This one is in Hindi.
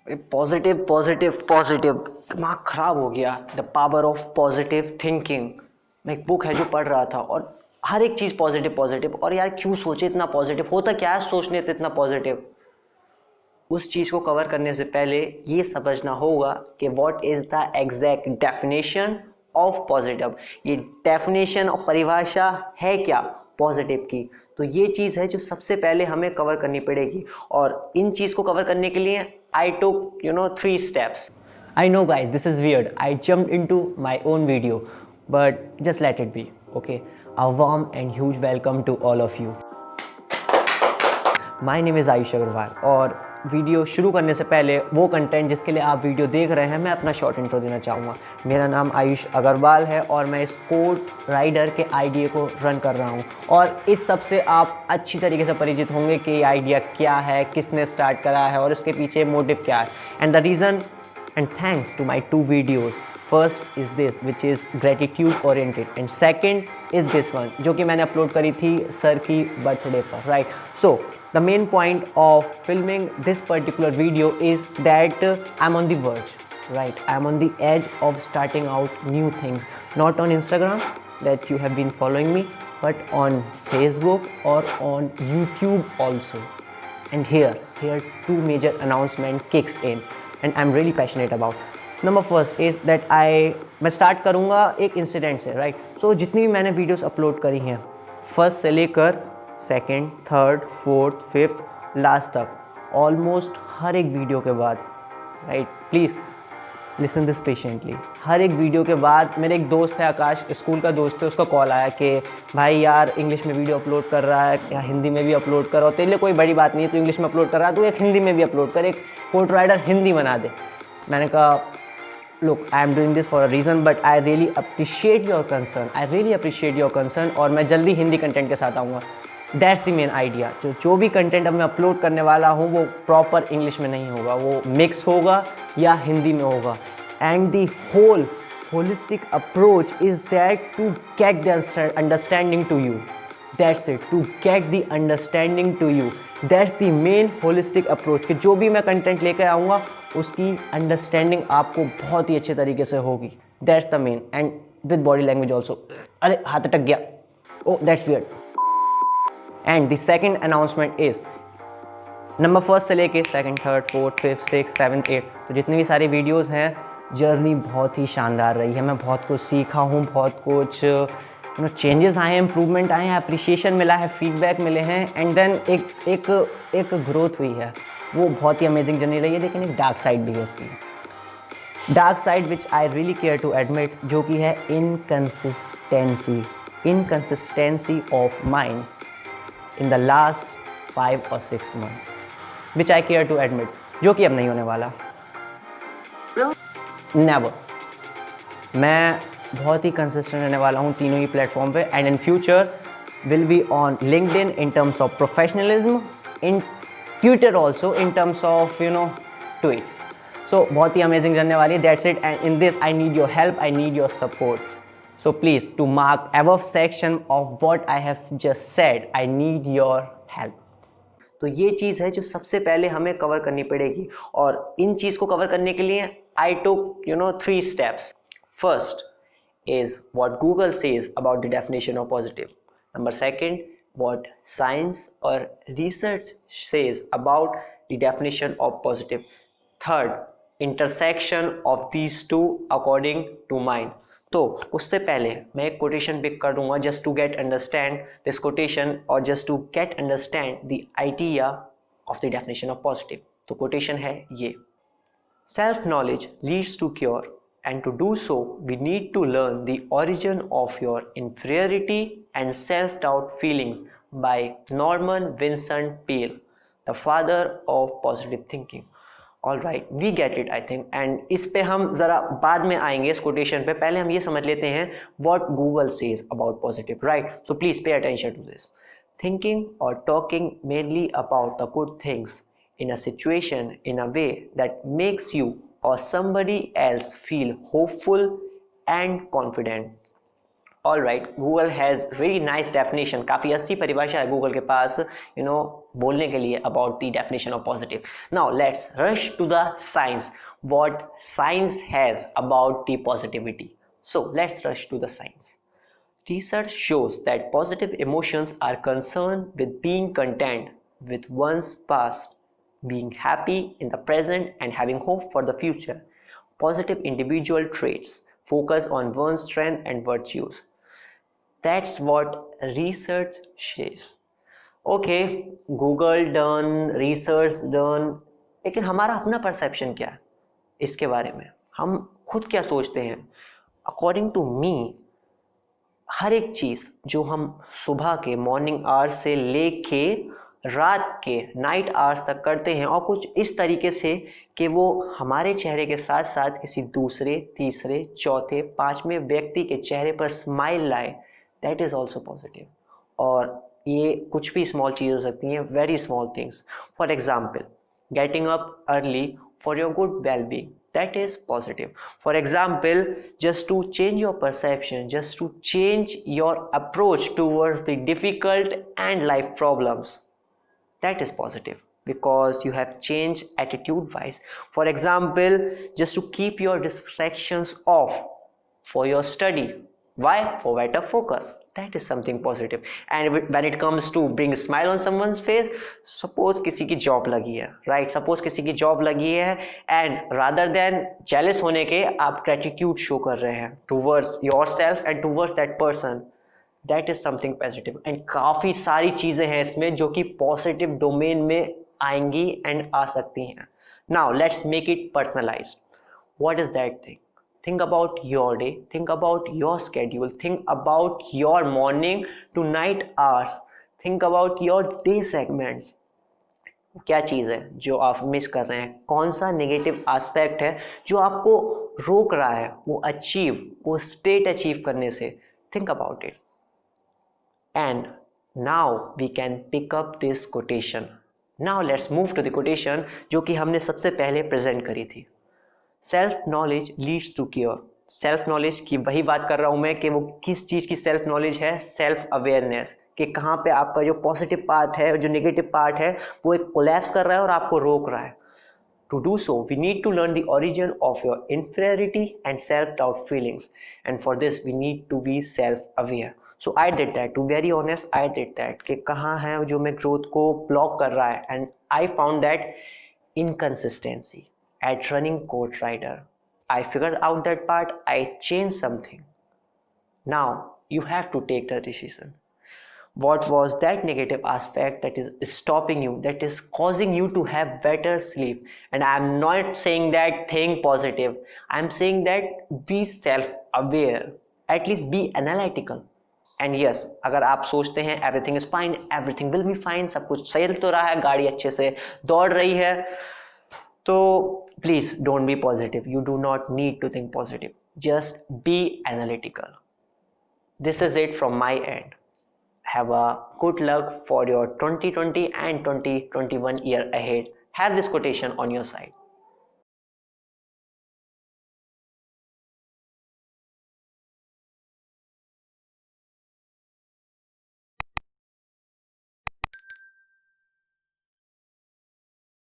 पॉजिटिव पॉजिटिव पॉजिटिव, दिमाग खराब हो गया। The power of positive thinking. मैं एक बुक है जो पढ़ रहा था और हर एक चीज़ पॉजिटिव पॉजिटिव। और यार क्यों सोचे इतना पॉजिटिव, होता क्या है सोचने से इतना पॉजिटिव। उस चीज़ को कवर करने से पहले ये समझना होगा कि what is the exact definition of positive. ये डेफिनेशन और परिभाषा है क्या पॉजिटिव की। तो ये चीज़ है जो सबसे पहले हमें कवर करनी पड़ेगी। और इन चीज़ को कवर करने के लिए आई टुक 3 steps. I know guys, this is weird. I jumped into my own video, but just let it be, okay? A warm and huge welcome to all of you. My name is Ayush Agarwal और वीडियो शुरू करने से पहले वो कंटेंट जिसके लिए आप वीडियो देख रहे हैं मैं अपना शॉर्ट इंट्रो देना चाहूँगा। मेरा नाम आयुष अग्रवाल है और मैं इस कोड राइडर के आइडिया को रन कर रहा हूँ। और इस सब से आप अच्छी तरीके से परिचित होंगे कि ये आइडिया क्या है, किसने स्टार्ट करा है और इसके पीछे मोटिव क्या है। And the reason and thanks to my 2 videos. First is this which is gratitude oriented and second is this one जो कि मैंने अपलोड करी थी सर की बर्थडे पर, right. So the main point of filming this particular video is that I'm on the verge, right? I'm on the edge of starting out new things, not on Instagram that you have been following me, but on Facebook or on YouTube also. And here two major announcement kicks in and I'm really passionate about. Number first is that मैं स्टार्ट करूँगा एक इंसिडेंट से, राइट। सो जितनी भी मैंने वीडियोस अपलोड करी हैं फर्स्ट से लेकर second, third, fourth, fifth, last तक, ऑलमोस्ट हर एक वीडियो के बाद, right, please listen this patiently, हर एक वीडियो के बाद मेरे एक दोस्त है आकाश, स्कूल का दोस्त है, उसका कॉल आया कि भाई यार इंग्लिश में वीडियो अपलोड कर रहा है या हिंदी में भी अपलोड कर, और तेरे लिए कोई बड़ी बात नहीं है, तो इंग्लिश में अपलोड कर रहा है, तो एक हिंदी में भी अपलोड कर, एक कोड राइडर हिंदी बना दे। मैंने कहा look, I am doing this for a reason but I really appreciate your concern, और मैं जल्दी हिंदी कंटेंट के साथ आऊँगा। That's the main idea. जो भी कंटेंट अब मैं अपलोड करने वाला हूँ वो प्रॉपर इंग्लिश में नहीं होगा, वो मिक्स होगा या हिंदी में होगा। And the holistic approach is that to get the understanding to you, that's it, to get the understanding to you, that's the main holistic approach. कि जो भी मैं कंटेंट लेकर आऊँगा उसकी अंडरस्टैंडिंग आपको बहुत ही अच्छे तरीके से होगी, that's the main. And with body language also. अरे हाथ अटक गया, oh that's weird. And the second announcement is number first से लेके second, third, fourth, fifth, six, seventh, eight, तो जितनी भी सारी वीडियोस हैं, जर्नी बहुत ही शानदार रही है। मैं बहुत कुछ सीखा हूँ, बहुत कुछ चेंजेस आए हैं, इंप्रूवमेंट आए हैं, अप्रिशिएशन मिला है, फीडबैक मिले हैं, एंड देन एक ग्रोथ हुई है। वो बहुत ही अमेजिंग जर्नी रही है, लेकिन एक डार्क साइड भी है उसकी, dark side which I really care to admit, जो कि है inconsistency of mind in the last 5 or 6 months, which I care to admit, जो कि अब नहीं होने वाला, never। मैं बहुत ही कंसिस्टेंट रहने वाला हूँ तीनों ही प्लेटफॉर्म पे, and in future will be on LinkedIn in terms of professionalism, in Twitter also in terms of tweets. So बहुत ही अमेजिंग रहने वाली है, that's it. And in this I need your help, I need your support. So please, to mark above section of what I have just said, I need your help. तो ये चीज़ है जो सबसे पहले हमें कवर करनी पड़ेगी, और इन चीज़ को कवर करने के लिए I took 3 steps. First is what Google says about the definition of positive. Number second, what science or research says about the definition of positive. Third, intersection of these two according to mine. तो उससे पहले मैं एक कोटेशन पिक कर दूंगा just to get understand this quotation, और just to get understand the idea of the definition of positive. तो कोटेशन है ये: self knowledge leads to cure, and to do so we need to learn the origin of your inferiority and self doubt feelings by Norman Vincent Peale, the father of positive thinking. All right, we get it I think, and इस पे हम ज़रा बाद में आएंगे इस कोटेशन पे। पहले हम ये समझ लेते हैं what Google says about positive, right. So please pay attention to this. Thinking और talking mainly about the good things in a situation in a way that makes you or somebody else feel hopeful and confident. All right, Google has very nice definition, काफ़ी अच्छी परिभाषा है गूगल के पास बोलने के लिए about the definition of positive. Now let's rush to the science, what science has about the positivity. So let's rush to the science. Research shows that positive emotions are concerned with being content with one's past, being happy in the present, and having hope for the future. Positive individual traits focus on one's strength and virtues. That's what research says. Okay, Google done, research done, लेकिन हमारा अपना परसेप्शन क्या है इसके बारे में, हम खुद क्या सोचते हैं? अकॉर्डिंग टू मी, हर एक चीज़ जो हम सुबह के मॉर्निंग आवर्स से लेके रात के नाइट आवर्स तक करते हैं और कुछ इस तरीके से कि वो हमारे चेहरे के साथ साथ किसी दूसरे, तीसरे, चौथे, पांचवें व्यक्ति के चेहरे पर स्माइल लाए, दैट इज़ ऑल्सो पॉजिटिव. और ये कुछ भी स्मॉल चीज़ हो सकती हैं, very small things. For example, getting up early for your good well-being, that is positive. For example, just to change your perception, just to change your approach towards the difficult and life problems, that is positive because you have changed attitude wise. For example, just to keep your distractions off for your study. Why? For better focus. That is something positive. And when it comes to bring a smile on someone's face, suppose किसी की जॉब लगी है, right? Suppose किसी की जॉब लगी है and rather than jealous होने के आप gratitude show कर रहे हैं towards yourself and towards that person. That is something positive. And काफ़ी सारी चीज़ें हैं इसमें जो कि positive domain में आएंगी and आ सकती हैं. Now let's make it personalized. What is that thing? Think about your day, think about your schedule, think about your morning to night hours, think about your day segments. क्या चीज़ है जो आप मिस कर रहे हैं? कौन सा नेगेटिव एस्पेक्ट है जो आपको रोक रहा है वो स्टेट अचीव करने से? Think about it. And now we can pick up this quotation. Now let's move to the quotation जो कि हमने सबसे पहले प्रेजेंट करी थी. Self knowledge leads to cure. Self knowledge की वही बात कर रहा हूँ मैं कि वो किस चीज़ की सेल्फ नॉलेज है? सेल्फ अवेयरनेस, कि कहाँ पे आपका जो पॉजिटिव पार्ट है, जो नेगेटिव पार्ट है, वो एक कोलैप्स कर रहा है और आपको रोक रहा है. To do so, we need to learn the origin of your inferiority and self-doubt feelings. And for this, we need to be self-aware. So I did that. To be very honest, I did that. कि कहाँ है जो मैं ग्रोथ को ब्लॉक कर रहा है. And I found that inconsistency at running Coach Rider. I figured out that part. I changed something. Now you have to take the decision. What was that negative aspect that is stopping you, that is causing you to have better sleep? And I am not saying that think positive. I am saying that be self-aware. At least be analytical. And yes, अगर आप सोचते हैं everything is fine, everything will be fine, सब कुछ सही तो रहा है, गाड़ी अच्छे से दौड़ रही है, तो please don't be positive. You do not need to think positive. Just be analytical. This is it from my end. Have a good luck for your 2020 and 2021 year ahead. Have this quotation on your side.